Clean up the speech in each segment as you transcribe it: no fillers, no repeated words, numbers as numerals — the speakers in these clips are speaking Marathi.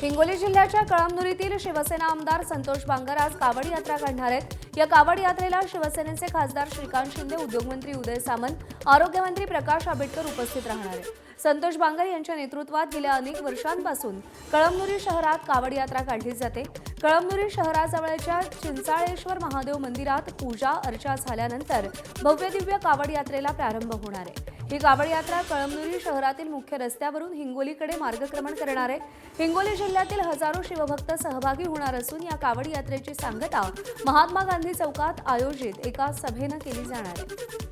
हिंगोली जिल्ह्याच्या कळमनुरीतील शिवसेना आमदार संतोष बांगर आज कावड यात्रा काढणार आहेत। या कावड यात्रेला शिवसेनेचे खासदार श्रीकांत शिंदे, उद्योगमंत्री उदय सामंत, आरोग्यमंत्री प्रकाश आंबेडकर उपस्थित राहणार आहेत। संतोष बांगर यांच्या नेतृत्वात गेल्या अनेक वर्षांपासून कळमनुरी शहरात कावड यात्रा काढली जाते। कळमनुरी शहराजवळच्या चिंचाळेश्वर महादेव मंदिरात पूजा अर्चा झाल्यानंतर भव्य दिव्य कावड यात्रेला प्रारंभ होणार आहे। ही कावड यात्रा कळमनुरी शहरातील मुख्य रस्त्यावरून हिंगोलीकडे मार्गक्रमण करणार आहे। हिंगोली जिल्ह्यातील हजारो शिवभक्त सहभागी होणार असून या कावड यात्रेची सांगता महात्मा गांधी चौकात आयोजित एका सभेनं केली जाणार आहे।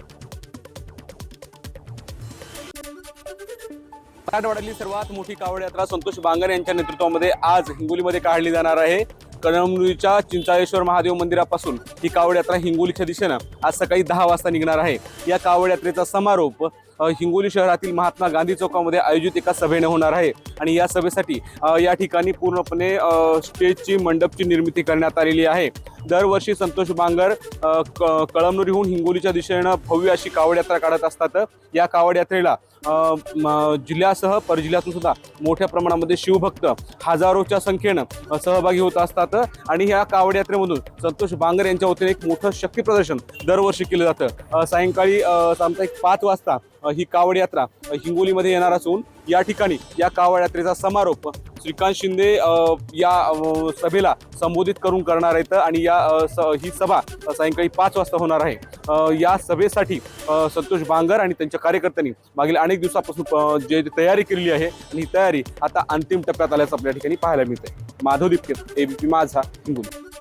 मराठवाड्यातली सर्वात मोठी कावड यात्रा संतोष बांगर यांच्या नेतृत्वामध्ये आज हिंगोलीमध्ये काढली जाणार आहे। कळमनुरीच्या चिंचाळेश्वर महादेव मंदिरापासून ही कावड यात्रा हिंगोलीच्या दिशेनं आज सकाळी 10 वाजता निघणार आहे। या कावड यात्रेचा समारोप हिंगोली शहरातील महात्मा गांधी चौकामध्ये आयोजित एका सभेने होणार आहे आणि या सभेसाठी या ठिकाणी पूर्णपणे स्टेजची मंडपची निर्मिती करण्यात आलेली आहे। दरवर्षी संतोष बांगर कळमनुरीहून हिंगोलीच्या दिशेनं भव्य अशी कावड यात्रा काढत असतात। या कावड यात्रेला जिल्ह्यासह परजिल्ह्यातून सुद्धा मोठ्या प्रमाणामध्ये शिवभक्त हजारोच्या संख्येनं सहभागी होत असतात आणि या कावड यात्रेमधून संतोष बांगर यांच्या वतीने एक मोठं शक्ती प्रदर्शन दरवर्षी केलं जातं। सायंकाळी सायंकाळी 5 वाजता ही कावड यात्रा हिंगोलीमध्ये येणार असून या ठिकाणी या कावड यात्रेचा समारोप श्रीकांत शिंदे या सभेला संबोधित करून करणार आहेत आणि ही सभा सायंकाळी 5 वाजता होणार आहे। या सभेसाठी संतोष बांगर आणि त्यांच्या कार्यकर्त्यांनी मागील अनेक दिवसापासून जे तयारी केलेली आहे आणि ही तयारी आता अंतिम टप्प्यात आल्याचं आपल्या ठिकाणी पाहायला मिळते। माधव दीपके, एबीपी माझा, हिंगोली।